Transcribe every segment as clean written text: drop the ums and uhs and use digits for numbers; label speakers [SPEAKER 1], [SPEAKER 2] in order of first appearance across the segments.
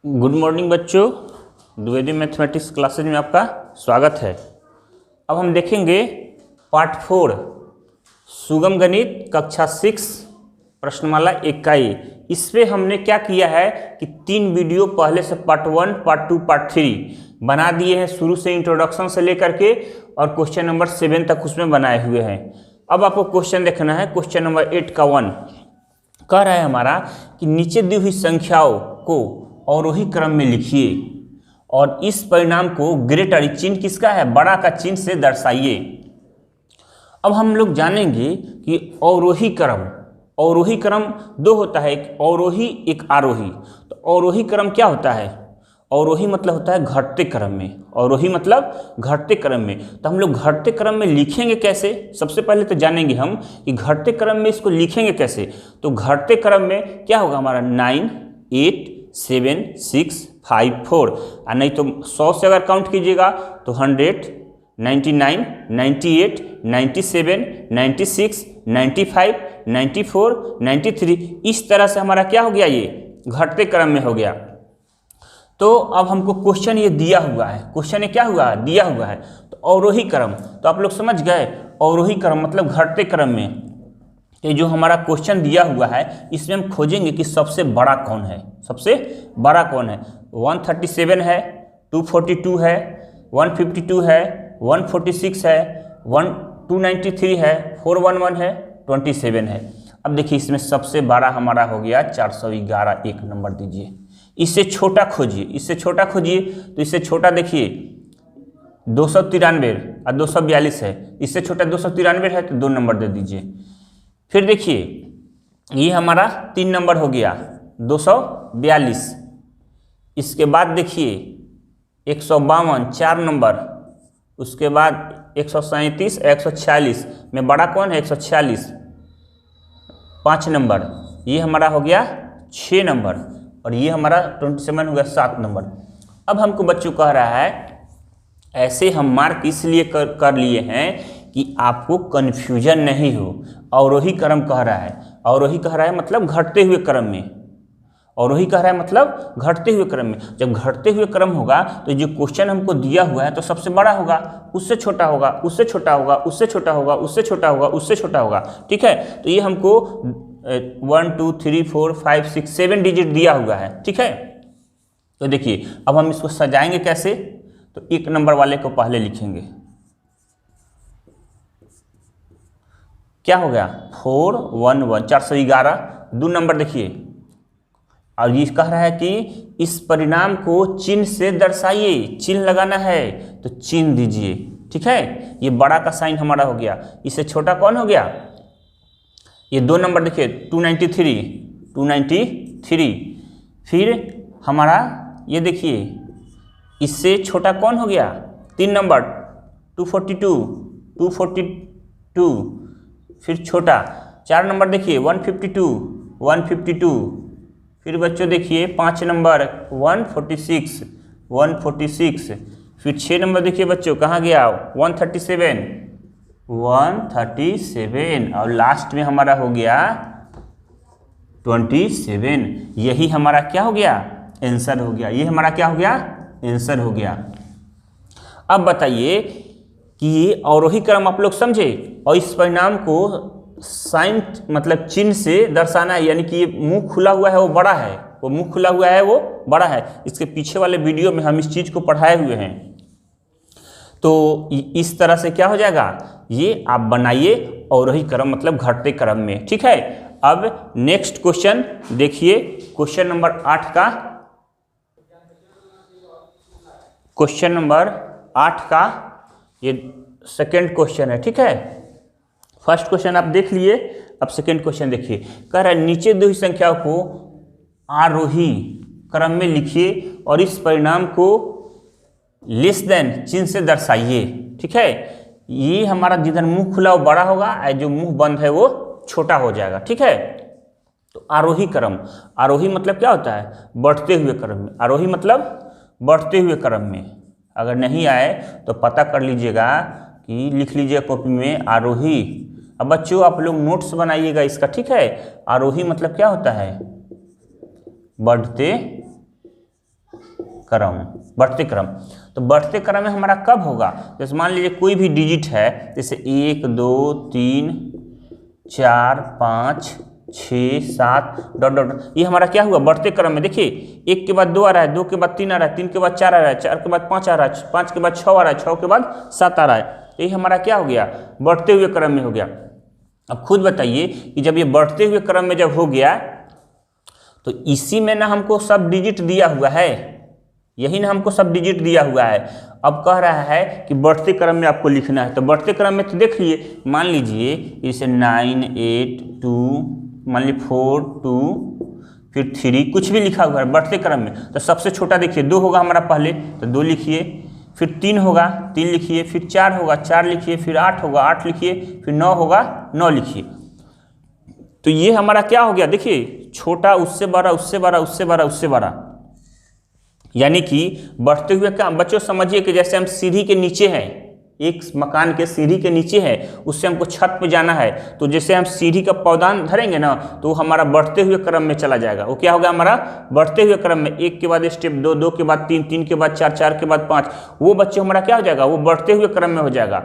[SPEAKER 1] Good morning बच्चों, Dwivedi mathematics classes में आपका स्वागत है। अब हम देखेंगे पार्ट 4 सुगम गणित कक्षा 6 प्रश्नमाला इकाई। इस पे हमने क्या किया है कि 3 वीडियो पहले से पार्ट 1, पार्ट 2, पार्ट 3 बना दिए हैं, शुरू से इंट्रोडक्शन से लेकर के और क्वेश्चन नंबर 7 तक उसमें बनाए हुए हैं। अब आपको क्वेश्चन देखना है। क्वेश्चन नंबर 8 का 1 कह रहा है हमारा कि नीचे दी हुई संख्याओं को अवरोही क्रम में लिखिए और इस परिणाम को ग्रेटर, चिन्ह किसका है, बड़ा का चिन्ह से दर्शाइए। अब हम लोग जानेंगे कि अवरोही क्रम दो होता है, एक अवरोही एक आरोही। तो अवरोही क्रम क्या होता है? अवरोही मतलब होता है घटते क्रम में, अवरोही मतलब घटते क्रम में। तो हम लोग घटते क्रम में लिखेंगे कैसे? सबसे पहले तो जानेंगे हम कि घटते क्रम में इसको लिखेंगे कैसे। तो घटते क्रम में क्या होगा हमारा 9, 8, 7, 6, 5, 4, और नहीं तो 100 से अगर काउंट कीजिएगा तो 100, 99, 98, 97, 96, 95, 94, 93, इस तरह से हमारा क्या हो गया, ये घटते क्रम में हो गया। तो अब हमको क्वेश्चन ये दिया हुआ है, क्वेश्चन ये क्या हुआ, दिया हुआ है। तो अवरोही क्रम, तो आप लोग समझ गए, अवरोही क्रम मतलब घटते क्रम में। ये जो हमारा क्वेश्चन दिया हुआ है इसमें हम खोजेंगे कि सबसे बड़ा कौन है, सबसे बड़ा कौन है। 137 है, 242 है, 152 है, 146 है, 293 है, 411 है, 27 है। अब देखिए इसमें सबसे बड़ा हमारा हो गया 411, एक नंबर दीजिए। इससे छोटा खोजिए, इससे छोटा खोजिए। तो इससे छोटा देखिए 293 और 242 है, इससे छोटा 293 है तो 2 नंबर दे दीजिए। फिर देखिए ये हमारा 3 नंबर हो गया 242। इसके बाद देखिए 152, 4 नंबर। उसके बाद 137, 146 में बड़ा कौन है, 146, 5 नंबर। ये हमारा हो गया 6 नंबर और ये हमारा 27 हो गया 7 नंबर। अब हमको बच्चों कह रहा है, ऐसे हम मार्क इसलिए कर लिए हैं कि आपको कन्फ्यूजन नहीं हो। अवरोही क्रम कह रहा है, अवरोही कह रहा है मतलब घटते हुए क्रम में, अवरोही कह रहा है मतलब घटते हुए क्रम में। जब घटते हुए क्रम होगा तो जो क्वेश्चन हमको दिया हुआ है तो सबसे बड़ा होगा, उससे छोटा होगा, उससे छोटा होगा, उससे छोटा होगा, उससे छोटा होगा, उससे छोटा होगा। ठीक है, तो ये हमको 1, 2, 3, 4, 5, 6, 7 डिजिट दिया हुआ है। ठीक है, तो देखिए अब हम इसको सजाएंगे कैसे। तो 1 नंबर वाले को पहले लिखेंगे, क्या हो गया 411, 411। 2 नंबर देखिए, और ये कह रहा है कि इस परिणाम को चिन्ह से दर्शाइए, चिन्ह लगाना है तो चिन्ह दीजिए। ठीक है, ये बड़ा का साइन हमारा हो गया। इससे छोटा कौन हो गया, ये 2 नंबर देखिए 293, 293। फिर हमारा ये देखिए इससे छोटा कौन हो गया, 3 नंबर 242, 242। फिर छोटा 4 नंबर देखिए 152, 152। फिर बच्चों देखिए 5 नंबर 146, 146। फिर 6 नंबर देखिए बच्चों कहाँ गया, 137, 137। और लास्ट में हमारा हो गया 27। यही हमारा क्या हो गया, आंसर हो गया। ये हमारा क्या हो गया, आंसर हो गया। अब बताइए कि ये अवरोही क्रम आप लोग समझे और इस परिणाम को साइन मतलब चिन्ह से दर्शाना है, यानी कि ये मुंह खुला हुआ है वो बड़ा है, वो मुंह खुला हुआ है वो बड़ा है। इसके पीछे वाले वीडियो में हम इस चीज को पढ़ाए हुए हैं। तो इस तरह से क्या हो जाएगा, ये आप बनाइए अवरोही क्रम मतलब घटते क्रम में। ठीक है, अब नेक्स्ट क्वेश्चन देखिए, क्वेश्चन नंबर 8 का, क्वेश्चन नंबर 8 का ये सेकंड क्वेश्चन है। ठीक है, फर्स्ट क्वेश्चन आप देख लिए, अब सेकंड क्वेश्चन देखिए। कह रहा है नीचे दी हुई संख्याओं को आरोही क्रम में लिखिए और इस परिणाम को लेस देन चिन्ह से दर्शाइए। ठीक है, ये हमारा जिधर मुंह खुला वो बड़ा होगा और जो मुंह बंद है वो छोटा हो जाएगा। ठीक है, तो आरोही क्रम, आरोही मतलब क्या होता है, बढ़ते हुए क्रम में। आरोही मतलब बढ़ते हुए क्रम में। अगर नहीं आए तो पता कर लीजिएगा कि लिख लीजिए कॉपी में आरोही। अब बच्चों आप लोग नोट्स बनाइएगा इसका। ठीक है, आरोही मतलब क्या होता है, बढ़ते क्रम, बढ़ते क्रम। तो बढ़ते क्रम में हमारा कब होगा, जैसे मान लीजिए कोई भी डिजिट है, जैसे 1 2 3 4 5 6 7 डॉट डॉट, ये हमारा क्या हुआ बढ़ते क्रम में। देखिए 1 के बाद 2 आ रहा है, 2 के बाद 3 आ रहा है, 3 के बाद 4 आ रहा है, 4 के बाद 5 आ रहा है, 5 के बाद 6 आ रहा है, 6 के बाद 7 आ रहा है। यही हमारा क्या हो गया, बढ़ते हुए क्रम में हो गया। अब खुद बताइए कि जब ये बढ़ते हुए क्रम में जब हो गया तो इसी में ना हमको सब डिजिट दिया हुआ है, यही ना हमको सब डिजिट दिया हुआ है। अब कह रहा है कि बढ़ते क्रम में आपको लिखना है, तो बढ़ते क्रम में तो देख लिए, मान लीजिए इसे 9 8 2 मान लीजिए 4 2 फिर 3 कुछ भी लिखा हुआ है बढ़ते क्रम में। तो सबसे छोटा देखिए 2 होगा हमारा पहले, तो 2 लिखिए, फिर 3 होगा 3 लिखिए, फिर 4 होगा 4 लिखिए, फिर 8 होगा 8 लिखिए, फिर 9 होगा 9 लिखिए। तो ये हमारा क्या हो गया, देखिए छोटा उससे बड़ा उससे बड़ा उससे बड़ा उससे बड़ा, यानी कि बढ़ते हुए का बच्चों समझिए कि जैसे हम सीढ़ी के नीचे हैं, एक मकान के सीढ़ी के नीचे है, उससे हमको छत पे जाना है, तो जैसे हम सीढ़ी का पौधान धरेंगे ना तो हमारा बढ़ते हुए क्रम में चला जाएगा। वो क्या होगा हमारा बढ़ते हुए क्रम में, 1 के बाद स्टेप 2 2 के बाद 3 3 के बाद 4 4 के बाद 5, वो बच्चे हमारा क्या हो जाएगा, वो बढ़ते हुए क्रम में हो जाएगा।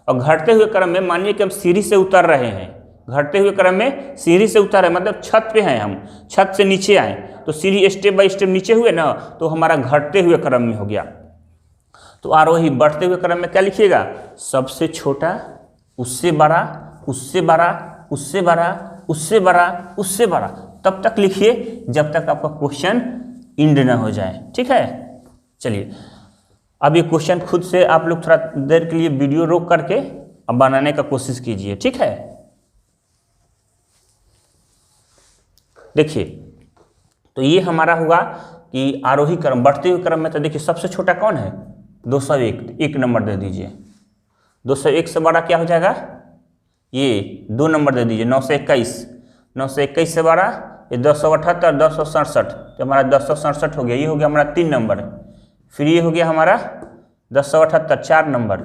[SPEAKER 1] और घटते हुए क्रम में मानिए कि हम सीढ़ी से उतर रहे हैं, घटते हुए क्रम में सीढ़ी से उतर रहे मतलब छत पे हैं हम, छत से नीचे आए तो सीढ़ी स्टेप बाय स्टेप नीचे हुए ना, तो हमारा घटते हुए क्रम में हो गया। तो आरोही बढ़ते हुए क्रम में क्या लिखिएगा, सबसे छोटा उससे बड़ा उससे बड़ा उससे बड़ा उससे बड़ा उससे बड़ा, तब तक लिखिए जब तक आपका क्वेश्चन इंड ना हो जाए। ठीक है, चलिए अब ये क्वेश्चन खुद से आप लोग थोड़ा देर के लिए वीडियो रोक करके अब बनाने का कोशिश कीजिए। ठीक है, देखिए तो ये हमारा हुआ कि आरोही क्रम। बढ़ते हुए क्रम में तो देखिए सबसे छोटा कौन है, 201, 1 नंबर दे दीजिए। 201 से बड़ा क्या हो जाएगा, ये 2 नंबर दे दीजिए। 921, 921 से बड़ा ये 1078, 1067, तो हमारा 1067 हो गया, ये हो गया हमारा 3 नंबर। फिर ये हो गया हमारा 1078 4 नंबर।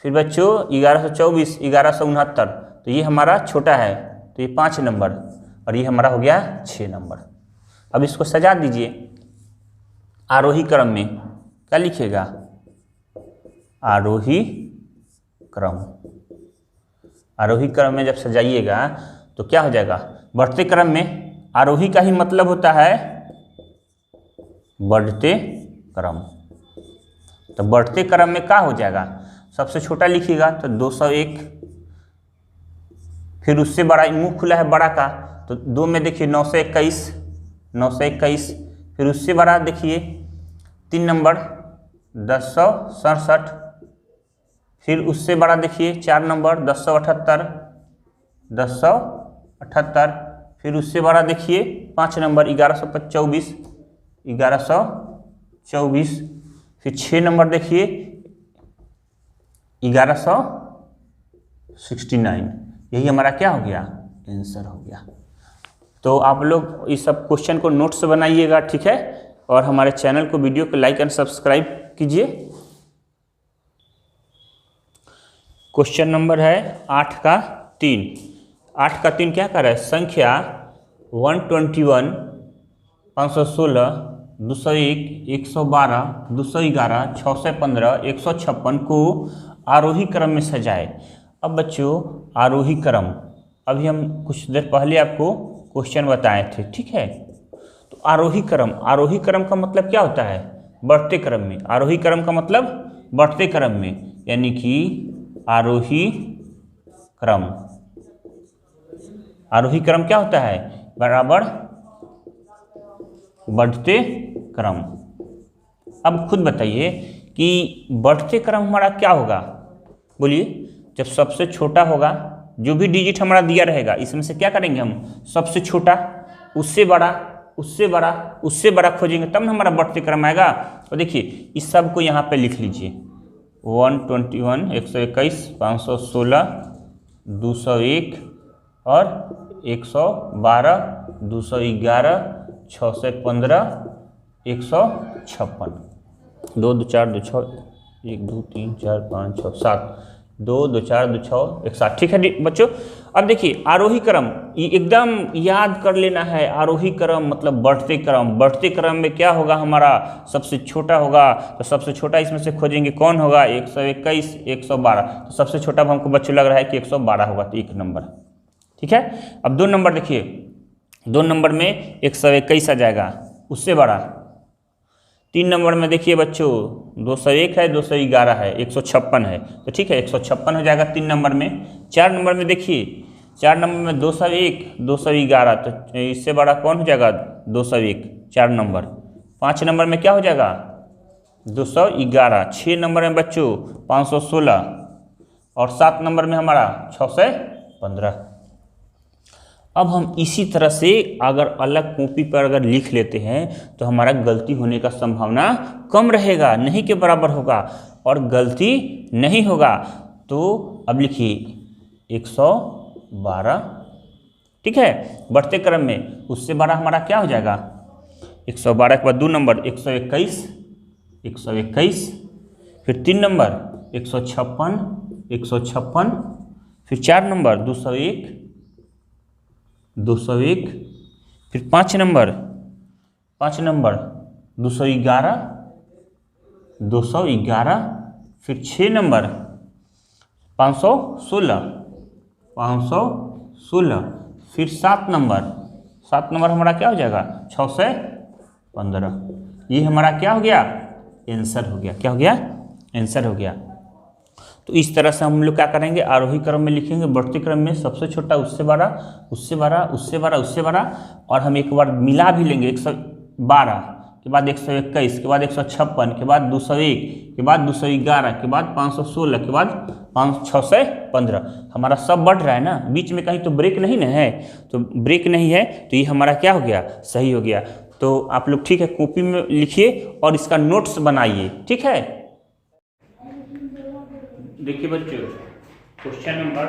[SPEAKER 1] फिर बच्चों 1124, 1169, तो ये हमारा छोटा है, तो ये 5 नंबर, और ये हमारा हो गया 6 नंबर। अब इसको सजा दीजिए। आरोही क्रम में क्या लिखिएगा, आरोही क्रम। आरोही क्रम में जब सजाइएगा तो क्या हो जाएगा, बढ़ते क्रम में आरोही का ही मतलब होता है बढ़ते क्रम। तो बढ़ते क्रम में क्या हो जाएगा, सबसे छोटा लिखिएगा तो 201, फिर उससे बड़ा, मुंह खुला है बड़ा का, तो 2 में देखिए 921, 921, फिर उससे बड़ा देखिए 3 नंबर 1067, फिर उससे बड़ा देखिए 4 नंबर 1078, 1078, फिर उससे बड़ा देखिए 5 नंबर 1124, 1124, फिर 6 नंबर देखिए 1169। यही हमारा क्या हो गया, आंसर हो गया। तो आप लोग इस सब क्वेश्चन को नोट से बनाइएगा। ठीक है, और हमारे चैनल को, वीडियो को लाइक एंड सब्सक्राइब कीजिए। क्वेश्चन नंबर है 8 का 3। 8 का 3 क्या कर रहा है, संख्या 121, 516, 201, 112, 211, 615, 156 को आरोही क्रम में सजाए। अब बच्चों आरोही क्रम, अभी हम कुछ देर पहले आपको क्वेश्चन बताए थे। ठीक है, तो आरोही क्रम, आरोही क्रम का मतलब क्या होता है, बढ़ते क्रम में। आरोही क्रम का मतलब बढ़ते क्रम में, यानी कि आरोही क्रम, आरोही क्रम क्या होता है, बराबर बढ़ते क्रम। अब खुद बताइए कि बढ़ते क्रम हमारा क्या होगा, बोलिए। जब सबसे छोटा होगा, जो भी डिजिट हमारा दिया रहेगा इसमें से क्या करेंगे हम, सबसे छोटा उससे बड़ा उससे बड़ा उससे बड़ा खोजेंगे, तब ना हमारा बढ़ते क्रम आएगा। तो देखिए इस सब को यहाँ पे लिख लीजिए, 121, 121, 516, 201 और 112, 211, 615, 156, 2 2 4 2 6, 1 2 3 4 5 6 7, 2 2 4 2 6 1 7। ठीक है बच्चों। अब देखिए आरोही क्रम एकदम याद कर लेना है। आरोही क्रम मतलब बढ़ते क्रम। बढ़ते क्रम में क्या होगा हमारा, सबसे छोटा होगा। तो सबसे छोटा इसमें से खोजेंगे कौन होगा, 121 112। तो सबसे छोटा हमको बच्चों लग रहा है कि 112 होगा, तो 1 नंबर। ठीक है। अब 2 नंबर देखिए, 2 नंबर में 121 आ जाएगा, उससे बड़ा। 3 नंबर में देखिए बच्चों 201 है, 211 है, 156 है। तो ठीक है 156 हो जाएगा 3 नंबर में। 4 नंबर में देखिए, 4 नंबर में 201 211, तो इससे बड़ा कौन हो जाएगा, 201 4 नंबर। 5 नंबर में क्या हो जाएगा, 211। 6 नंबर में बच्चों 516 और 7 नंबर में हमारा 615। अब हम इसी तरह से अगर अलग कॉपी पर अगर लिख लेते हैं तो हमारा गलती होने का संभावना कम रहेगा, नहीं के बराबर होगा और गलती नहीं होगा। तो अब लिखिए 112। ठीक है, बढ़ते क्रम में उससे बड़ा हमारा क्या हो जाएगा, 112 के बाद 2 नंबर 121 121, फिर 3 नंबर 156 156, फिर 4 नंबर 201 201, फिर 5 नंबर 211 211, फिर 6 नंबर 516 516, फिर 7 नंबर हमारा क्या हो जाएगा 615। ये हमारा क्या हो गया, आंसर हो गया। क्या हो गया, आंसर हो गया। तो इस तरह से हम लोग क्या करेंगे, आरोही क्रम में लिखेंगे, बढ़ते क्रम में सबसे छोटा उससे बड़ा उससे बड़ा उससे बड़ा उससे बड़ा, और हम एक बार मिला भी लेंगे 112 के बाद 121 के बाद 156 के बाद 201 के बाद 211 के बाद 516 के बाद 615। हमारा सब बढ़ रहा है ना, बीच में कहीं तो ब्रेक नहीं ना है, तो ब्रेक नहीं है तो ये हमारा क्या हो गया, सही हो गया। तो आप लोग ठीक है कॉपी में लिखिए और इसका नोट्स बनाइए। ठीक है, देखिए बच्चों क्वेश्चन नंबर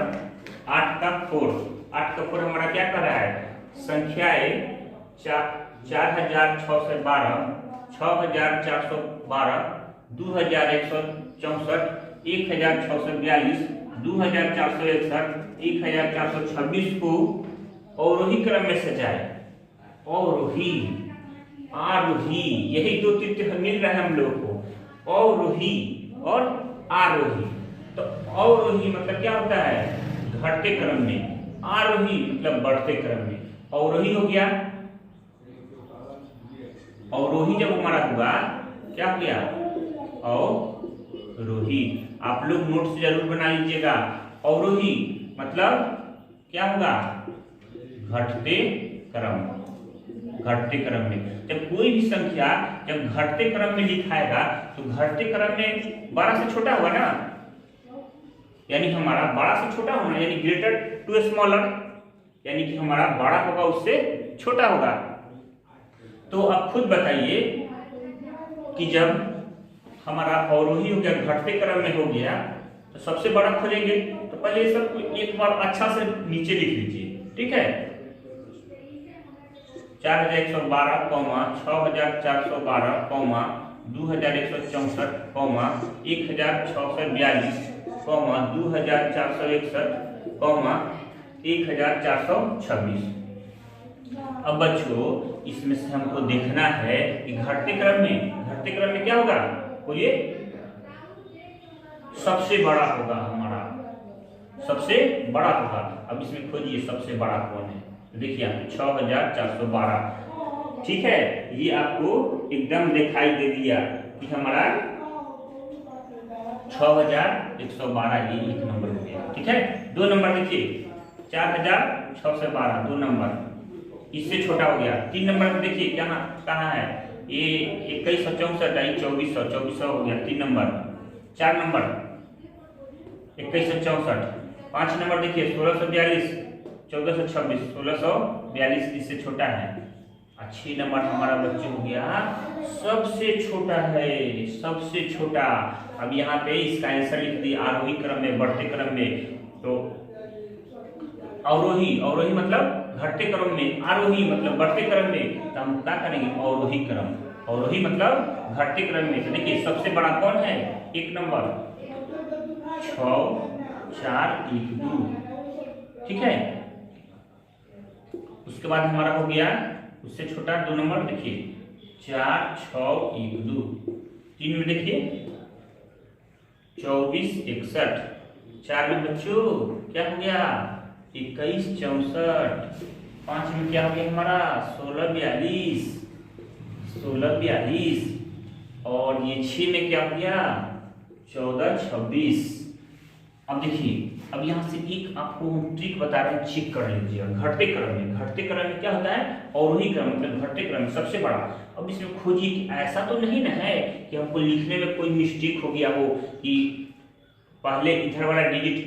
[SPEAKER 1] 8 का 4 हमारा क्या कर रहा है, संख्याएं 4612 6412 2164 1642 2461 1426 को अवरोही क्रम में सजाए। अवरोही आरोही, यही 2 तीर्थ मिल रहा है हम लोग को, अवरोही और आरोही। तो अवरोही मतलब क्या होता है, घटते क्रम में, आरोही मतलब बढ़ते क्रम में। अवरोही हो गया, अवरोही जब हमारा हुआ क्या हो गया, अवरोही। आप लोग नोट्स जरूर बना लीजिएगा। अवरोही मतलब क्या होगा, घटते क्रम। घटते क्रम में जब कोई भी संख्या जब घटते क्रम में लिखाएगा तो घटते क्रम में बड़ा से छोटा होगा ना, यानी हमारा बड़ा से छोटा होना, यानी ग्रेटर टू स्मॉलर, यानी कि हमारा बड़ा होगा उससे छोटा होगा। तो अब खुद बताइए कि जब हमारा अवरोही हो गया, घटते क्रम में हो गया, तो सबसे बड़ा खोजेंगे। तो पहले सब एक बार अच्छा से नीचे लिख लीजिए। ठीक है, 4112 6412 2164 1642 2461 1426। अब बच्चों इसमें से हमको देखना है कि घटते क्रम में क्या होगा, बोलिए, सबसे बड़ा होगा हमारा, सबसे बड़ा होगा। अब इसमें खोजिए सबसे बड़ा कौन है, तो देखिए 6412। ठीक है, ये आपको एकदम दिखाई दे दिया कि हमारा 6112 ये 1 नंबर हो गया। ठीक है, 2 नंबर देखिए 4612 2 नंबर, इससे छोटा हो गया। 3 नंबर में देखिए क्या कहाँ है, ये 2164 2400 हो गया 3 नंबर। 4 नंबर 2164। 5 नंबर देखिए 1642 1426 1642, इससे छोटा है। 6 नंबर हमारा बच्चे हो गया सबसे छोटा है, सबसे छोटा। अब यहाँ पे इसका आंसर लिख दिया, आरोही क्रम में, बढ़ते क्रम में। तो अवरोही मतलब घटते क्रम में, आरोही मतलब बढ़ते क्रम में। तो हम क्या करेंगे, अवरोही क्रम, अवरोही मतलब घटते क्रम में। तो देखिए सबसे बड़ा कौन है, 1 नंबर 6 4 1 2, ठीक है। उसके बाद हमारा हो गया उससे छोटा 2 नंबर, देखिए 4 6 1 2, 3 में देखिए 24 61, 4 में बच्चों क्या हो गया 21 64, 5 में क्या हो गया हमारा 16 42, और ये 6 में क्या हो गया 14 26। अब देखिए, अब यहाँ से एक आपको ट्रिक बता रहे हैं, चेक कर लीजिएगा। घटते क्रम में क्या होता है, अवरोही क्रम मतलब घटते क्रम में सबसे बड़ा। अब इसमें खोजिए कि ऐसा तो नहीं ना है कि हमको लिखने में कोई मिस्टेक हो गया हो, कि पहले इधर वाला डिजिट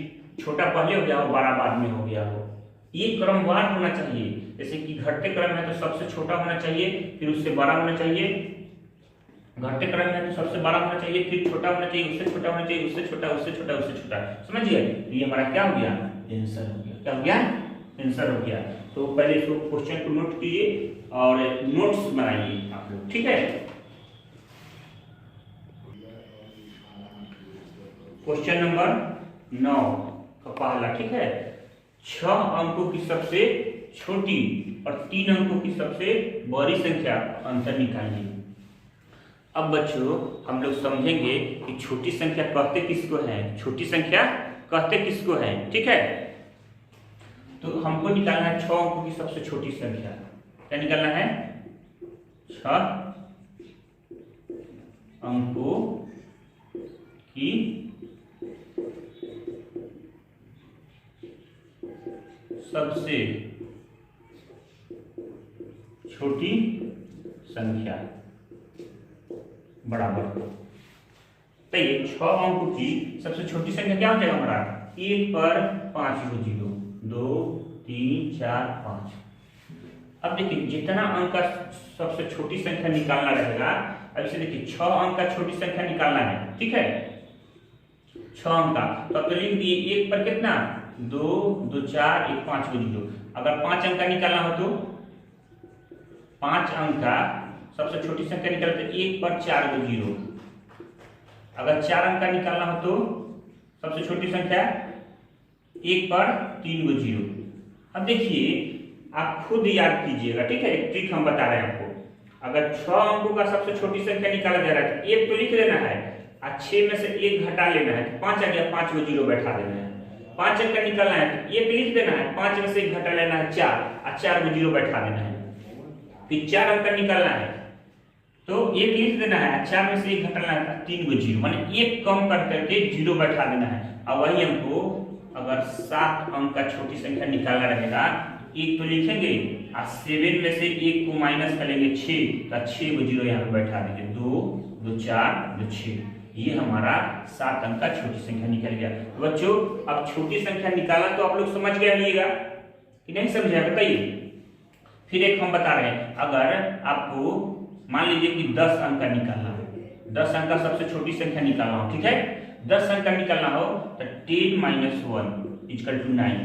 [SPEAKER 1] छोटा पहले हो गया हो, बड़ा बाद में हो गया हो। ये क्रमवार होना चाहिए। जैसे कि घटते क्रम में तो सबसे छोटा होना चाहिए, फिर उससे बड़ा होना चाहिए। घटते क्रम में तो सबसे बड़ा होना चाहिए, फिर छोटा होना चाहिए, उससे छोटा होना चाहिए, उससे छोटा, उससे छोटा, उससे छोटा। समझिए, ये हमारा क्या हो गया, आंसर हो गया। क्या हो गया, आंसर हो गया। तो पहले इसको क्वेश्चन को नोट कीजिए और नोट्स बनाइए आप लोग, ठीक है। क्वेश्चन नंबर 9 का पहला, ठीक है। 6 अंकों की सबसे छोटी और 3 अंकों की सबसे बड़ी संख्या अंतर निकालिए। अब बच्चों हम लोग समझेंगे कि छोटी संख्या कहते किसको है, छोटी संख्या कहते किसको है, ठीक है। तो हमको निकालना है 6 अंकों की सबसे छोटी संख्या। क्या निकालना है, 6 अंकों की सबसे छोटी संख्या बराबर। तो ये 6 अंकों की सबसे छोटी संख्या क्या हो जाएगा हमारा, 1 पर 5 को 0, 2 3 4 5। अब देखिए जितना अंक का सबसे छोटी संख्या निकालना रहेगा, अब इसे देखिए 6 अंक का छोटी संख्या निकालना है, ठीक है। 6 अंक का तो अब तो लिख दिए 1 पर कितना 2 2 4 1 5 को 0। अगर 5 अंक का निकालना हो तो 5 अंक का सबसे छोटी संख्या निकालते 1 पर 4 को 0। अगर 4 अंक का निकालना हो तो सबसे छोटी संख्या 1 पर 3 को 0। अब देखिए आप खुद याद कीजिएगा, ठीक है। एक ट्रिक हम बता रहे हैं आपको। अगर 6 अंकों का सबसे छोटी संख्या निकाला जा रहा है तो 1 तो लिख लेना है और 6 में से 1 घटा लेना है, 5 आ गया, 5 को 0 बैठा देना है। 5 अंक का निकालना है तो 1 लिख देना है, 5 में से 1 घटा लेना है 4 और 4 को 0 बैठा देना है। फिर 4 अंक का निकालना है तो 1 लिख देना है, 4 में से 1 घटाना है 3 को 0, माने 1 कम कर करके 0 बैठा देना है। अब वही हमको अगर 7 अंक का छोटी संख्या निकालना रहेगा, 1 तो लिखेंगे और 7 में से 1 को माइनस करेंगे 6 का 6 को 0 यहाँ पे बैठा देंगे, 2 2 4 2 6। ये हमारा 7 अंक का छोटी संख्या निकल गया। तो बच्चों अब छोटी संख्या निकाला तो आप लोग समझ गए होइएगा कि नहीं समझे, बताइए। फिर एक हम बता रहे हैं, अगर आपको मान लीजिए कि 10 अंक का निकालना हो, 10 अंक का सबसे छोटी संख्या निकालना हो, ठीक है। 10 अंक का निकालना हो तो 10 - 1 = 9।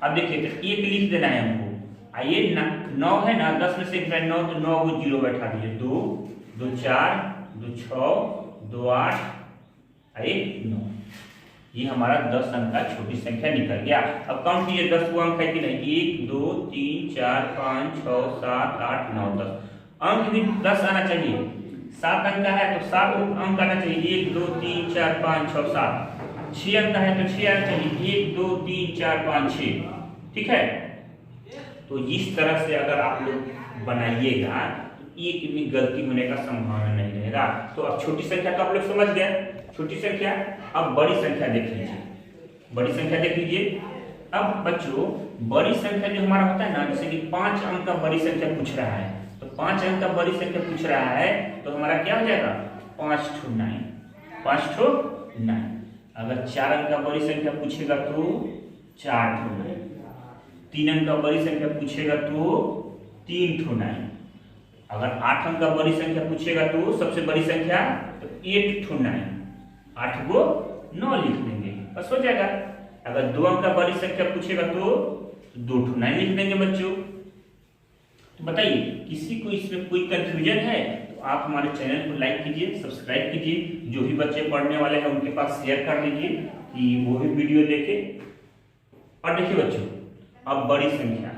[SPEAKER 1] अब देखिए तो 1 लिख देना है हमको, आइए 9 है ना, 10 में से 9 तो 9 को 0 बैठा दीजिए, 2 2 4 2 6 2 8 1 9। ये हमारा 10 अंक का छोटी संख्या निकल गया। अब काउंट कीजिए 10 को अंक है कि नहीं, 1 2 3 4 5 6 7 8 9 10। अंक भी 10 आना चाहिए, 7 अंक का है तो 7 अंक आना चाहिए, 1 2 3 4 5 6 7। 6 अंक का है तो 6 आना चाहिए, 1 2 3 4 5 6, ठीक है। तो इस तरह से अगर आप लोग बनाइएगा तो एक भी गलती होने का संभावना नहीं रहेगा। तो अब छोटी संख्या तो आप लोग समझ गए, छोटी संख्या। अब बड़ी संख्या देख लीजिए, बड़ी संख्या देख लीजिए। अब बच्चों बड़ी संख्या जो हमारा होता है ना, जैसे कि 5 अंक का बड़ी संख्या पूछ रहा है, तो 5 अंक का बड़ी संख्या पूछ रहा है तो हमारा क्या हो जाएगा 5 ठो 9, 5 ठो 9। अगर 4 अंक का बड़ी संख्या पूछेगा तो 4 ठो 9। 3 अंक का बड़ी संख्या पूछेगा तो 3 ठो 9। अगर 8 अंक का बड़ी संख्या पूछेगा तो सबसे बड़ी संख्या तो 8 ठो 9, 8 को 9 लिख देंगे, बस हो जाएगा। अगर 2 अंक का बड़ी संख्या पूछेगा तो 2 ठो 9 लिख देंगे बच्चों। तो बताइए किसी को इसमें कोई कंफ्यूजन है तो आप हमारे चैनल को लाइक कीजिए, सब्सक्राइब कीजिए, जो भी बच्चे पढ़ने वाले हैं उनके पास शेयर कर दीजिए कि वो भी वीडियो देखें। और देखिए बच्चों, अब बड़ी संख्या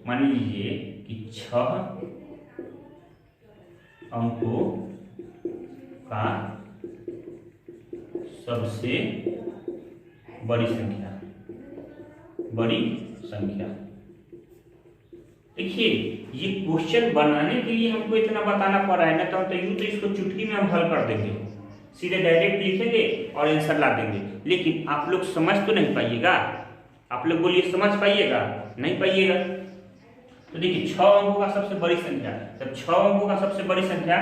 [SPEAKER 1] मान लीजिए कि 6 अंकों का सबसे बड़ी संख्या, देखिए ये क्वेश्चन बनाने के लिए हमको इतना बताना पड़ रहा है ना, तो यूं तो इसको चुटकी में हम हल कर देंगे, सीधे डायरेक्ट लिखेंगे और आंसर ला देंगे, लेकिन आप लोग समझ तो नहीं पाइएगा। आप लोग बोलिए समझ पाइएगा? नहीं पाइएगा। तो देखिए 6 अंकों का सबसे बड़ी संख्या, जब 6 अंकों का सबसे बड़ी संख्या,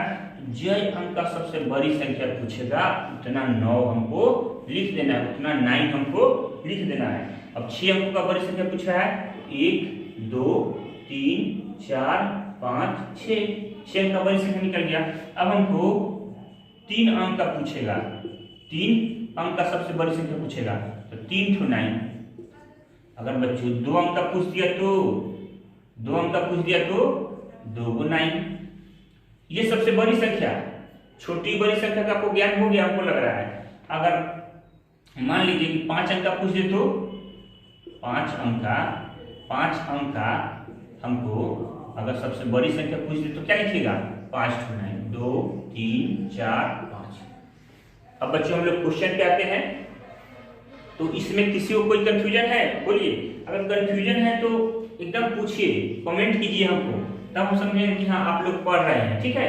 [SPEAKER 1] जो अंक का सबसे बड़ी संख्या पूछेगा उतना 9 हमको लिख देना है, उतना 9 हमको लिख देना है। अब 6 अंकों का बड़ी संख्या पूछ रहा है, 1 2 3 4 5 6, 6 अंक का बड़ी संख्या निकल गया। अब हमको 3 अंक का पूछेगा, 3 अंक का सबसे बड़ी संख्या पूछेगा, तो 3 to 9। अगर बच्चों 2 अंक का पूछ दिया तो 2 अंक का पूछ दिया तो 2 को 9। ये सबसे बड़ी संख्या, छोटी बड़ी संख्या का आपको ज्ञान हो गया, हमको लग रहा है। अगर मान लीजिए कि 5 अंक का पूछ दे तो 5 अंक का हमको अगर सबसे बड़ी संख्या पूछ दे तो क्या लिखिएगा? 5 to 9, 2 3 4 5। अब बच्चों हम लोग क्वेश्चन पे आते हैं। तो इसमें किसी को कोई कंफ्यूजन है? बोलिए, अगर कंफ्यूजन है तो एकदम पूछिए, कमेंट कीजिए हमको, तब हम समझेंगे कि हाँ आप लोग पढ़ रहे हैं, ठीक है।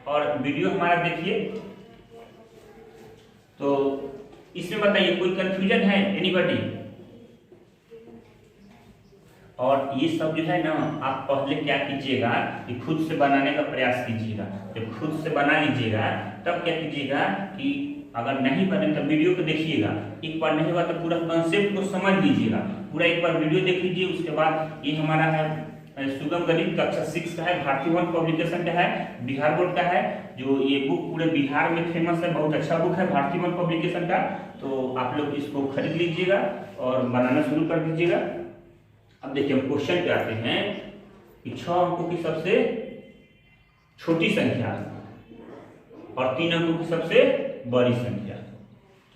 [SPEAKER 1] और वीडियो हमारा देखिए। तो इसमें बताइए कोई कंफ्यूजन है एनीबॉडी? और ये सब जो है ना, आप पहले क्या कीजिएगा कि खुद से बनाने का प्रयास कीजिएगा। जब खुद से बना लीजिएगा तब क्या कीजिएगा कि अगर नहीं बने तो वीडियो को देखिएगा, एक बार नहीं हुआ तो पूरा कॉन्सेप्ट को समझ लीजिएगा, पूरा एक बार वीडियो देख लीजिए। उसके बाद ये हमारा है सुगम गणित कक्षा 6 का है, भारतीय वन पब्लिकेशन का है, बिहार बोर्ड का है। जो ये बुक पूरे बिहार में फेमस है, बहुत अच्छा बुक है भारतीय वन पब्लिकेशन का। तो आप लोग इसको खरीद लीजिएगा और बनाना शुरू कर दीजिएगा। अब देखिए हम क्वेश्चन पे आते हैं कि 6 अंकों की सबसे छोटी संख्या और 3 अंकों की सबसे बड़ी संख्या।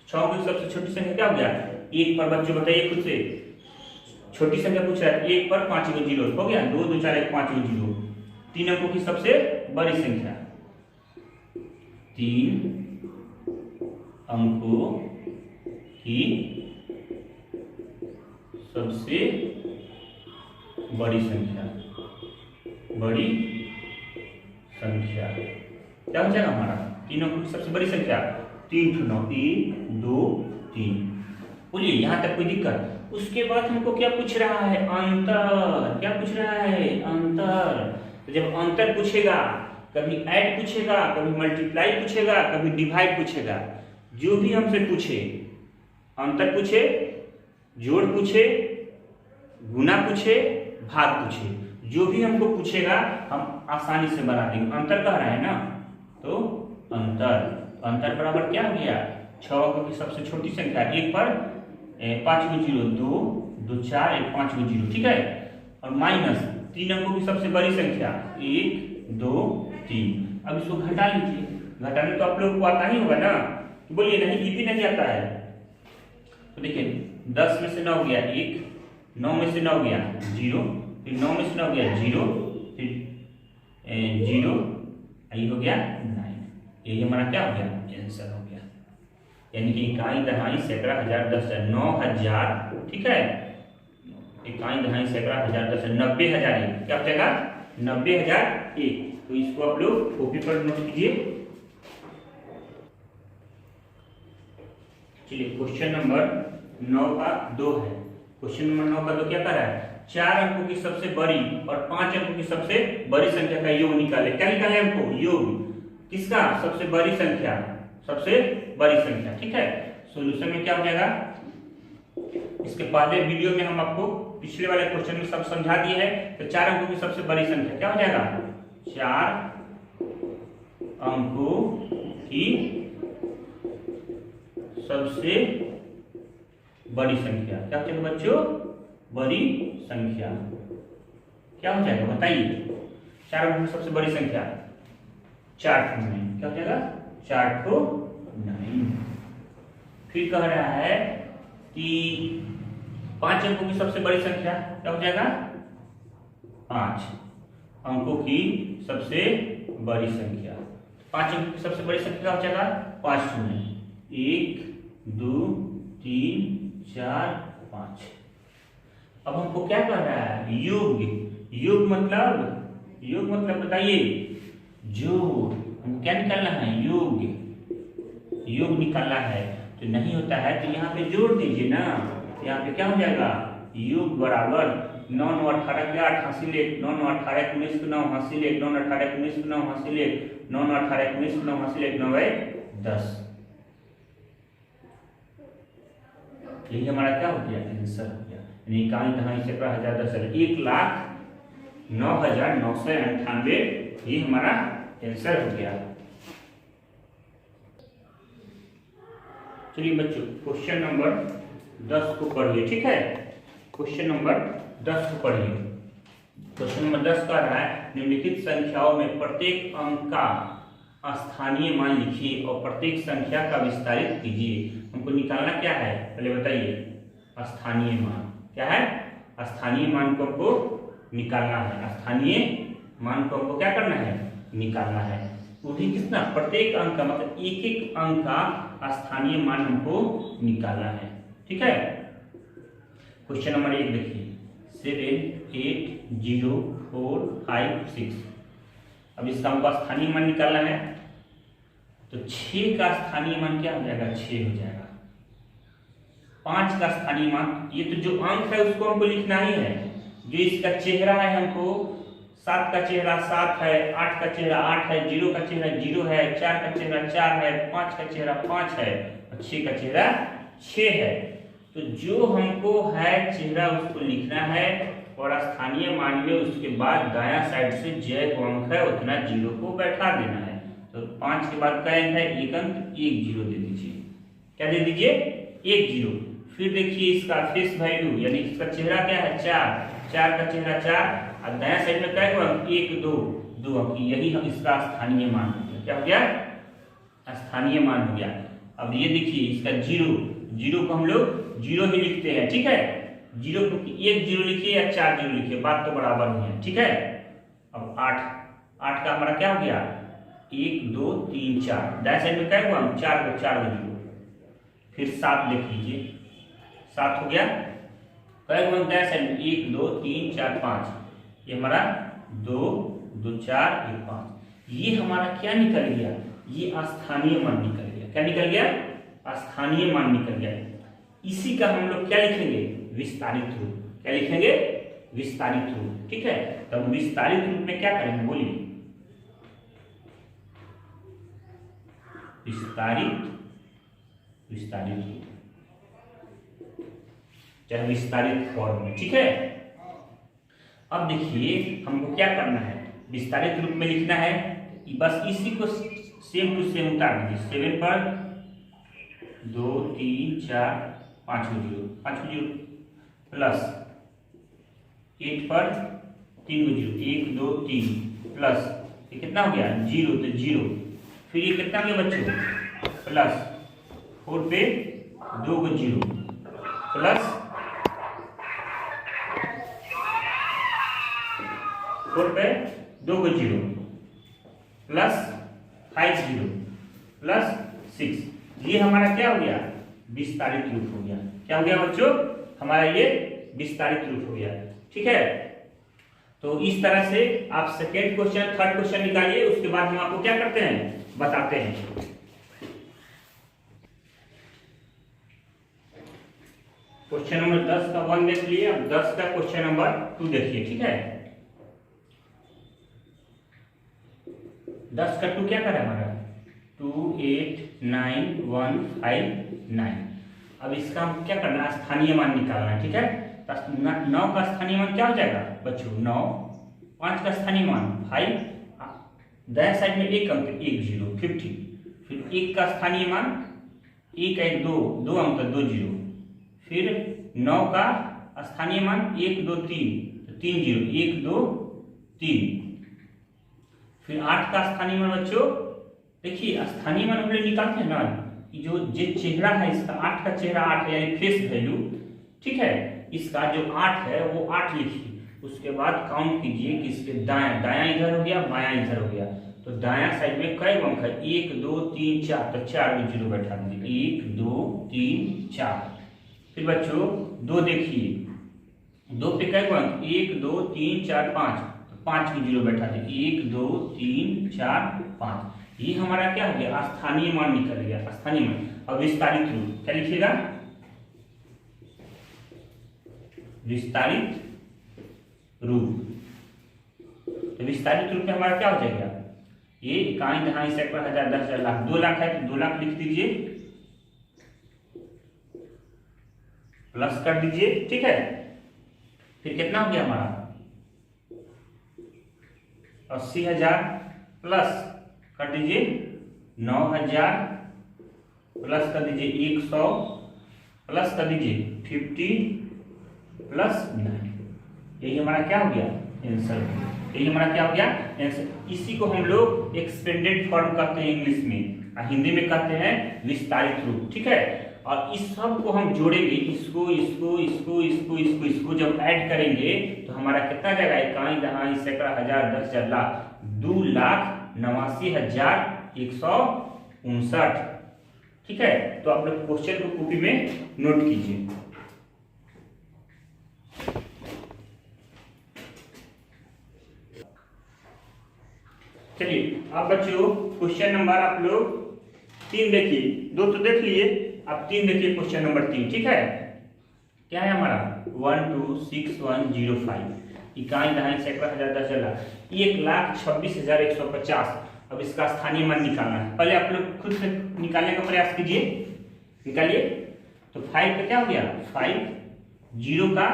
[SPEAKER 1] 6 अंकों की सबसे छोटी संख्या क्या हो गया? 1 पर बच्चों बताइए खुद से, छोटी संख्या पूछ रहा है, 1 पर 5 गो जीरो हो गया, 2 2 4 1 5 गो जीरो। 3 अंकों की सबसे बड़ी संख्या, 3 अंकों की सबसे बड़ी संख्या क्या हो जाएगा हमारा? 3 अंकों की सबसे बड़ी संख्या 3 to 9, 1 2 3। बोलिए यहाँ तक कोई दिक्कत? उसके बाद हमको क्या पूछ रहा है? अंतर। क्या पूछ रहा है? अंतर। तो जब अंतर पूछेगा, कभी ऐड पूछेगा, कभी मल्टीप्लाई पूछेगा, कभी डिवाइड पूछेगा, जो भी हमसे पूछे, अंतर पूछे, जोड़ पूछे, गुना पूछे, भाग पूछे, जो भी हमको पूछेगा हम आसानी से बना देंगे। अंतर कह रहा है ना, तो अंतर बराबर क्या हो गया? 6 अंकों की सबसे छोटी संख्या, 1 पर 5 गो जीरो, 2 2 4 1 5 गो जीरो, ठीक है। और माइनस 3 अंकों की सबसे बड़ी संख्या, 1 2 3। अब इसको घटा लीजिए, घटाने तो आप लोग को आता ही होगा ना, बोलिए नहीं, ये भी नहीं आता है। तो देखिए 10 में से 9 गया 1, 9 में से 9 गया 0, फिर 9 में से 9 गया 0, फिर 0, ये हो गया 9। ये हमारा क्या हो गया? आंसर हो गया। यानी कि इकाई, दहाई, सैकड़ा, हजार, दस, 9000, ठीक है। इकाई, दहाई, सैकड़ा, हजार, दस, 90,001। क्या हो जाएगा? 90,001। तो इसको आप लोग कॉपी पर नोट कीजिए। चलिए क्वेश्चन नंबर 9 का 2 है। क्वेश्चन नंबर 9 का 2 क्या कर रहा है? 4 अंकों की सबसे बड़ी और 5 अंकों की सबसे बड़ी संख्या का योग निकाले। क्या निकाले हमको? योग किसका? सबसे बड़ी संख्या, सबसे बड़ी संख्या, ठीक है। सॉल्यूशन में क्या हो जाएगा? इसके पहले वीडियो में हम आपको पिछले वाले क्वेश्चन में सब समझा दिए हैं। तो 4 अंकों की सबसे बड़ी संख्या क्या हो जाएगा? 4 अंकों की सबसे बड़ी संख्या क्या हो जाएगा बच्चों? बड़ी संख्या क्या हो जाएगा बताइए? 4 अंकों की सबसे बड़ी संख्या 4 ठो 9, क्या हो जाएगा 4 ठो 9। फिर कह रहा है कि 5 अंकों की सबसे बड़ी संख्या क्या हो जाएगा 5 अंकों की सबसे बड़ी संख्या। 5 अंकों की सबसे बड़ी संख्या क्या हो जाएगा 5 ठो 9, 1 2 3 4 5। अब हमको क्या कर रहा है योग, योग मतलब बताइए जोड़, हमको क्या निकालना है योग, योग निकालना है। तो नहीं होता है तो यहाँ पे जोड़ दीजिए ना, यहाँ पे क्या हो जाएगा योग बराबर 9 9 18 के 8 हासिल 1, 9 9 18 19 के 9 हासिल 1, 9 9 18 19 के 9 हासिल 1, 9 9 18 19 के 9 हासिल 1, 9 10। यही हमारा क्या हो गया आंसर हो गया, यानी कहानी कहानी से 1,09,998, ये हमारा आंसर हो गया। चलिए बच्चों क्वेश्चन नंबर 10 को पढ़िए, ठीक है। क्वेश्चन नंबर 10 को पढ़िए। क्वेश्चन नंबर 10 का रहा है निम्नलिखित संख्याओं में प्रत्येक अंक का स्थानीय मान लिखिए और प्रत्येक संख्या का विस्तारित कीजिए। हमको निकालना क्या है पहले बताइए, स्थानीय मान क्या है, स्थानीय मान को हमको निकालना है, स्थानीय मान को हमको क्या करना है निकालना है। वो भी कितना प्रत्येक अंक का मतलब एक एक अंक का स्थानीय मान हमको निकालना है, ठीक है। क्वेश्चन नंबर 1 देखिए 7 8 0 4 5 6। अब इसका हमको स्थानीय मान निकालना है तो 6 का स्थानीय मान क्या हो जाएगा 6 हो जाएगा। 5 का स्थानीय मान, ये तो जो अंक है उसको हमको लिखना ही है, जो इसका चेहरा है हमको 7 का चेहरा 7 है, 8 का चेहरा 8 है, 0 का चेहरा 0 है, 4 का चेहरा 4 है, 5 का चेहरा 5 है और 6 का चेहरा 6 है। तो जो हमको है चेहरा उसको लिखना है और स्थानीय मान में उसके बाद दायां साइड से जो अंक है उतना 0 को बैठा देना है। तो 5 के बाद क्या अंक है एक अंक, 1 0 दे दीजिए, क्या दे दीजिए 1 0। फिर देखिए इसका फेस वैल्यू यानी इसका चेहरा क्या है 4, 4 का चेहरा 4 और दायां साइड में क्या हुआ 1 2 2 अंक, यही इसका स्थानीय मान हो गया। क्या हो गया स्थानीय मान हो गया। अब ये देखिए इसका 0 को हम लोग 0 ही लिखते हैं, ठीक है। 0 को 1 0 लिखिए या 4 0 लिखिए, बात तो बराबर नहीं है, ठीक है। अब 8 का हमारा क्या हो गया 1 2 3 4, दाएं साइड में क्या हुआ 4 को 4 0। फिर 7 लिख लीजिए, 7 हो गया, क्या हुआ दाएं साइड में 1 2 3 4 5, ये हमारा 2 2 4 1 5। ये हमारा क्या निकल गया, ये स्थानीय मान निकल गया। क्या निकल गया स्थानीय मान निकल गया। इसी का हम लोग क्या लिखेंगे विस्तारित रूप, क्या लिखेंगे विस्तारित रूप, ठीक है। तो हम विस्तारित रूप में क्या करेंगे बोलिए, विस्तारित रूप चाहे विस्तारित फॉर्म में, ठीक है। अब देखिए हमको क्या करना है विस्तारित रूप में लिखना है, बस इसी को सेम टू सेम उतार दीजिए। 7 पर 2 3 4 5 0 प्लस 8 पर 3 0 1 2 3 प्लस ये कितना हो गया 0 तो 0, फिर ये कितना हो गया बच्चों प्लस 4 पे 2 को 0 प्लस 4 पे 2 को 0 प्लस 5 0 प्लस 6। ये हमारा क्या हो गया विस्तारित रूप हो गया। क्या हो गया बच्चों हमारा ये विस्तारित रूप हो गया, ठीक है। तो इस तरह से आप सेकेंड क्वेश्चन थर्ड क्वेश्चन निकालिए, उसके बाद हम आपको क्या करते हैं बताते हैं। क्वेश्चन नंबर 10 का 1 देख लिए, अब 10 का क्वेश्चन नंबर 2 देखिए, ठीक है। 10 का 2 क्या कर रहा है हमारा 2 8 9 1 5 9। अब इसका हम क्या करना है स्थानीय मान निकालना है, ठीक है। 9 का स्थानीय मान क्या हो जाएगा बच्चों 9, 5 का स्थानीय मान 5, दाएं साइड में एक अंक 1 0 50, फिर 1 का स्थानीय मान 1 1 2 2 अंक 2 0, फिर 9 का स्थानीय मान 1 2 3 तो 3 0 1 2 3, फिर 8 का स्थानीय मान बच्चों, देखिए स्थानीय मान हम लोग निकालते हैं ना, जो चेहरा है इसका 8 का चेहरा 8 है यानी फेस वैल्यू, ठीक है। इसका जो 8 है वो 8 लिखिए, उसके बाद काउंट कीजिए कि इसके दायां दायां इधर हो गया, बायां इधर हो गया, तो दायां साइड में कई अंक है 1 2 3 4, तो 4 में जीरो बैठा दीजिए 1 2 3 4। फिर बच्चों 2 देखिए, 2 पे कई अंक 1 2 3 4 5, तो 5 में जीरो बैठा दीजिए 1 2 3 4 5। ये हमारा क्या हो गया, स्थानीय मान निकल गया, स्थानीय मान। अब विस्तारित रूप क्या लिखिएगा, विस्तारित रूप। तो विस्तारित रूप में हमारा क्या हो जाएगा, ये इकाई दहाई सैकड़ा हजार दस हजार लाख, 2 लाख है तो 2 लाख लिख दीजिए, प्लस कर दीजिए, ठीक है। फिर कितना हो गया हमारा 80,000 प्लस कर दीजिए 9,000 प्लस कर दीजिए 100 प्लस कर दीजिए 50 प्लस 9। यही हमारा क्या हो गया आंसर, यही हमारा क्या हो गया आंसर। इसी को हम लोग एक्सपेंडेड फॉर्म कहते हैं इंग्लिश में, और हिंदी में कहते हैं विस्तारित रूप, ठीक है। और इस सब को हम जोड़ेंगे, इसको इसको इसको इसको इसको इसको जब ऐड करेंगे तो हमारा कितना जाएगा, इकाई दहाई सैकड़ा हजार दस हजार लाख, 2,89,159, ठीक है। तो आप लोग क्वेश्चन को कॉपी में नोट कीजिए। चलिए अब बच्चों क्वेश्चन नंबर आप लोग 3 देखिए, 2 तो देख लिए, अब 3 देखिए क्वेश्चन नंबर 3, ठीक है। क्या है हमारा 126105, इकाई दहाई सैकड़ा हजार दस हजार लाख, 1,26,150। अब इसका स्थानीय मान निकालना है, पहले आप लोग खुद से निकालने का प्रयास कीजिए, निकालिए। तो 5 का क्या हो गया 5, 0 का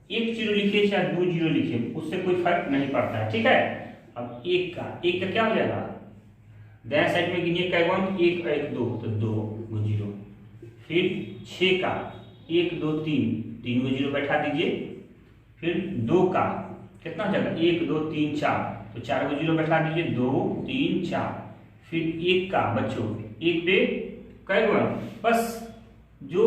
[SPEAKER 1] 1 0 लिखिए चाहे 2 0 लिखिए, उससे कोई फर्क नहीं पड़ता है, ठीक है। अब 1 का क्या हो जाएगा, दाएं साइड में गिनिए कई अंक 1 1 2, तो 2 0। फिर 6 का 1 2 3, 3 को 0 बैठा दीजिए। फिर 2 का कितना हो जाएगा 1 2 3 4, तो 4 को 0 बैठा दीजिए 2 3 4। फिर 1 का बच्चों 1 पे कई अंक, बस जो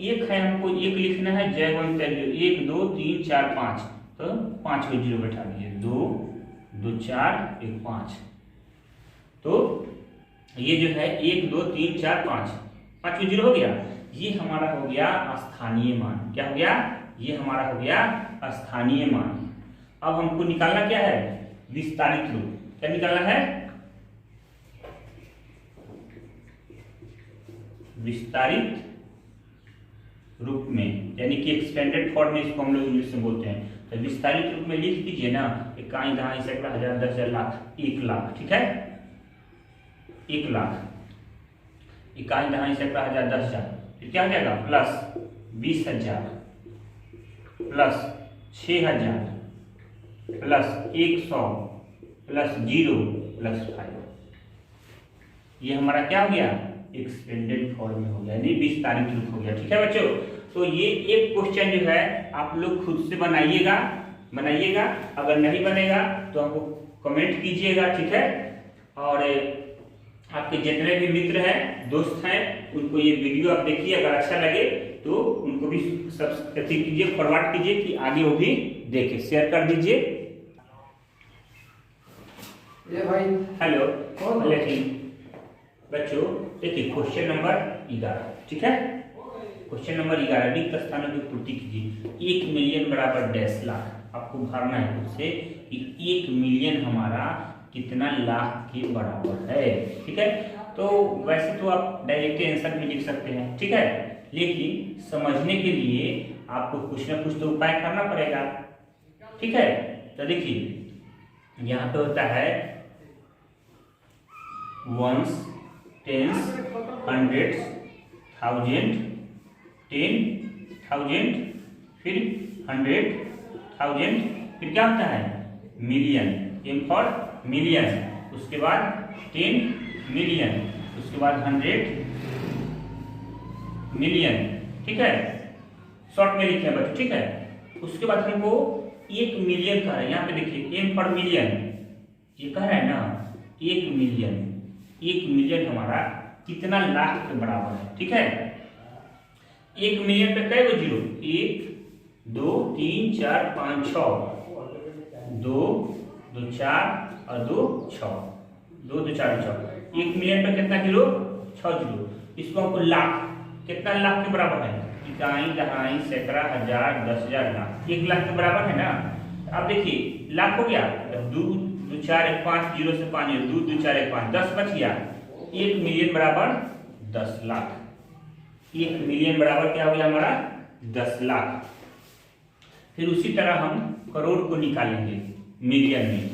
[SPEAKER 1] 1 है हमको 1 लिखना है, जय वन 1 2 3 4 5, तो 5 को 0 बैठा दीजिए 2 2 4 1 5। तो ये जो है 1 2 3 4 5, 5 को 0 हो गया, ये हमारा हो गया स्थानीय मान। क्या हो गया, ये हमारा हो गया स्थानीय मान। अब हमको निकालना क्या है, विस्तारित रूप। क्या निकालना है, विस्तारित रूप में, यानी कि एक्सपेंडेड फॉर्म में इसको हम लोग इंग्लिश में बोलते हैं। तो विस्तारित रूप में लिख दीजिए ना, इकाई दहाई सैकड़ा हजार दस हजार लाख, 1 लाख, ठीक है। 1 लाख इकाई दहाई सैकड़ा हजार दस हजार, फिर क्या हो जाएगा plus 20,000 plus 6,000 plus 100 plus 0 plus 5। ये हमारा क्या हो गया, एक्सपेंडेड फॉर्म में हो गया, यानी विस्तारित रूप हो गया, ठीक है बच्चों। तो ये एक क्वेश्चन जो है आप लोग खुद से बनाइएगा, अगर नहीं बनेगा तो हमको कमेंट कीजिएगा, ठीक है। और आपके जितने भी मित्र हैं, दोस्त हैं, उनको ये वीडियो आप देखिए, अगर अच्छा लगे तो उनको भी सब्सक्राइब कीजिए, फॉरवर्ड कीजिए कि आगे वो भी देखे, शेयर कर दीजिए।
[SPEAKER 2] ये भाई
[SPEAKER 1] हेलो बच्चों देखिए क्वेश्चन नंबर 11, ठीक है। क्वेश्चन नंबर 11, रिक्त स्थानों की पूर्ति कीजिए। 1 मिलियन बराबर डैश लाख। आपको भरना है खुद से कि 1 मिलियन हमारा कितना लाख के बराबर है, ठीक है। तो वैसे तो आप डायरेक्ट आंसर भी लिख सकते हैं, ठीक है, लेकिन समझने के लिए आपको कुछ ना कुछ तो उपाय करना पड़ेगा, ठीक है। तो देखिए यहाँ पे होता है वंस, टेंस, हंड्रेड्स, थाउजेंड, 10,000, फिर 100,000, फिर क्या होता है मिलियन, एम फॉर मिलियन, उसके बाद 10 मिलियन, उसके बाद 100 मिलियन, ठीक है, शॉर्ट में लिखे हैं बच्चों, ठीक है। उसके बाद हमको 1 मिलियन का है, यहाँ पे देखिए एम फॉर मिलियन, ये कह रहा है ना 1 मिलियन, 1 मिलियन हमारा कितना लाख के बराबर है, ठीक है। 1 मिलियन पे कई गो जीरो, 1 2 3 4 5 6, 2 2 4 और 2 6, 2 2 4 6। 1 मिलियन पे कितना जीरो, 6 जीरो। इसको हमको लाख, कितना लाख के बराबर है, इकाई दहाई सैकड़ा हजार 10,000 लाख, 1 लाख के बराबर है ना। अब देखिए लाख हो गया, 2 2 4 1 5 0 से 5 0, 2 2 4 1 5 10 बच गया। 1 मिलियन बराबर 10 लाख, 1 मिलियन बराबर क्या हो गया हमारा 10 लाख। फिर उसी तरह हम करोड़ को निकालेंगे मिलियन में,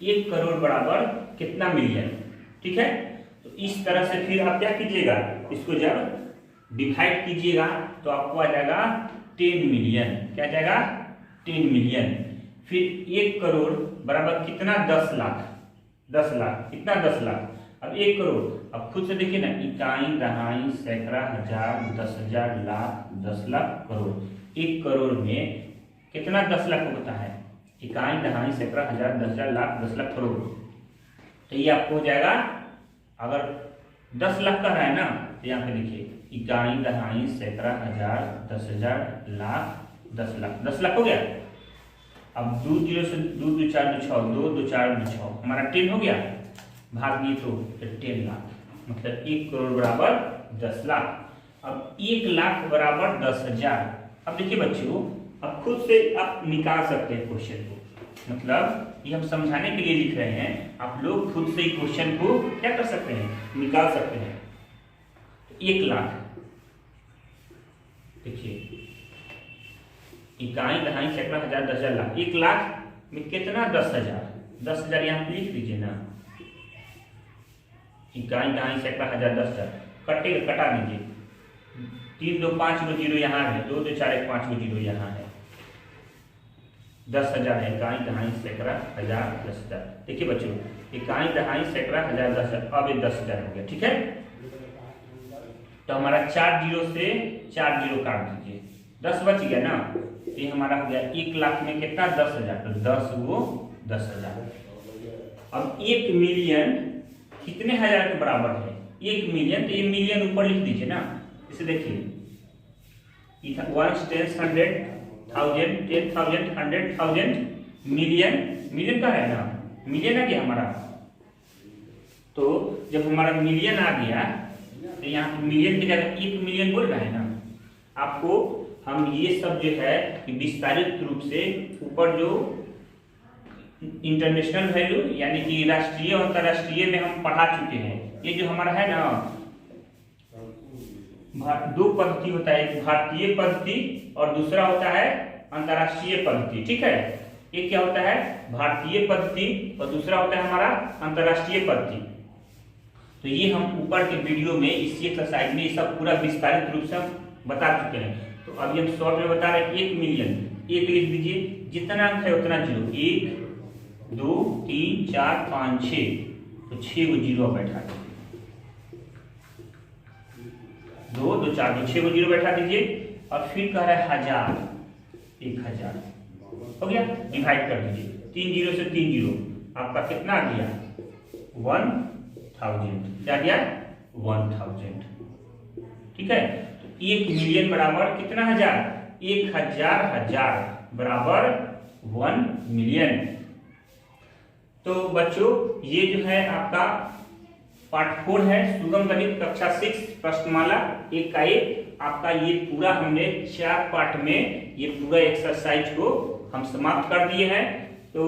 [SPEAKER 1] 1 करोड़ बराबर कितना मिलियन, ठीक है। तो इस तरह से फिर आप क्या कीजिएगा, इसको जब डिवाइड कीजिएगा तो आपको आ जाएगा 10 मिलियन, क्या आ जाएगा 10 मिलियन। फिर 1 करोड़ बराबर कितना 10 लाख, 10 लाख कितना 10 लाख। अब 1 करोड़, अब खुद से देखिए ना, इकाई दहाई सैकड़ा हजार 10,000 लाख 10 लाख करोड़। 1 करोड़ में कितना 10 लाख होता है, इकाई दहाई सैकड़ा हजार 10,000 लाख 10 लाख करोड़। तो ये आपको हो जाएगा, अगर 10 लाख का है ना तो यहाँ पे देखिए इकाई दहाई सैकड़ा हजार 10,000 लाख 10 लाख, 10 लाख हो गया। अब 2 जीरो से 2 2 4 2 6, 2 2 4 2 6 हमारा 10 हो गया, भाग दिए तो 10 लाख, मतलब 1 करोड़ बराबर 10 लाख। अब 1 लाख बराबर 10,000। अब देखिए बच्चों, अब खुद से आप निकाल सकते हैं क्वेश्चन को, मतलब ये हम समझाने के लिए लिख रहे हैं, आप लोग खुद से ही क्वेश्चन को क्या कर सकते हैं, निकाल सकते हैं। 1 लाख देखिए, इकाई दहाई सैकड़ा हजार 10,000 लाख, 1 लाख में कितना 10,000, 10,000 यहाँ पे लिख दीजिए ना, इकाई दहाई सैकड़ा हजार 10,000 कटेगा, कटा दीजिए, 3 2 5 गो जीरो यहाँ है, 2 2 4 1 5 गो जीरो यहाँ है, 10,000 है, इकाई दहाई सैकड़ा हजार 10,000। देखिए बच्चों, इकाई दहाई सैकड़ा हजार 10,000, अब ये 10,000 हो गया, ठीक है। तो हमारा 4 जीरो से 4 जीरो काट दीजिए, 10 बच गया ना, तो ये हमारा हो गया 1 लाख में कितना 10,000, तो 10 वो 10,000। अब 1 मिलियन कितने हजार के बराबर है, 1 मिलियन, तो ये मिलियन ऊपर लिख दीजिए ना, इसे देखिए 1 10 100 1000 10,000 100,000 मिलियन, मिलियन का है ना, मिलियन आ गया हमारा। तो जब हमारा मिलियन आ गया तो यहाँ पे मिलियन की जगह 1 मिलियन बोल रहा है ना, आपको हम ये सब जो है कि विस्तारित रूप से ऊपर जो इंटरनेशनल वैल्यू यानी कि राष्ट्रीय और अंतर्राष्ट्रीय में हम पढ़ा चुके हैं। ये जो हमारा है ना, 2 पद्धति होता है, एक भारतीय पद्धति और दूसरा होता है अंतर्राष्ट्रीय पद्धति, ठीक है। एक क्या होता है भारतीय पद्धति और दूसरा होता है हमारा अंतर्राष्ट्रीय पद्धति। तो ये हम ऊपर के वीडियो में इसी एक्सरसाइज में ये सब पूरा विस्तारित रूप से हम बता चुके हैं। तो अभी हम शॉर्ट में बता रहे हैं 1 मिलियन, 1 लिख दीजिए, जितना अंक है उतना जीरो, 1 2 3 4 5 6, तो 6 गो जीरो बैठा दीजिए, 2 2 4 2 6 गो जीरो बैठा दीजिए। और फिर कह रहा है हजार, 1000 हो गया, डिवाइड कर दीजिए, 3 जीरो से 3 जीरो, आपका कितना आ गया 1000, क्या गया 1000, ठीक है। तो 1 मिलियन बराबर कितना हजार, 1000 हजार बराबर 1 मिलियन। तो बच्चों ये जो है आपका पार्ट 4 है, सुगम गणित कक्षा 6 प्रश्नमाला 1 का 1। आपका ये पूरा हमने 4 पार्ट में ये पूरा एक्सरसाइज को हम समाप्त कर दिए हैं। तो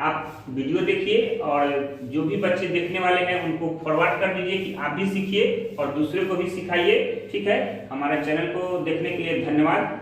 [SPEAKER 1] आप वीडियो देखिए और जो भी बच्चे देखने वाले हैं उनको फॉरवर्ड कर दीजिए कि आप भी सीखिए और दूसरे को भी सिखाइए, ठीक है। हमारे चैनल को देखने के लिए धन्यवाद।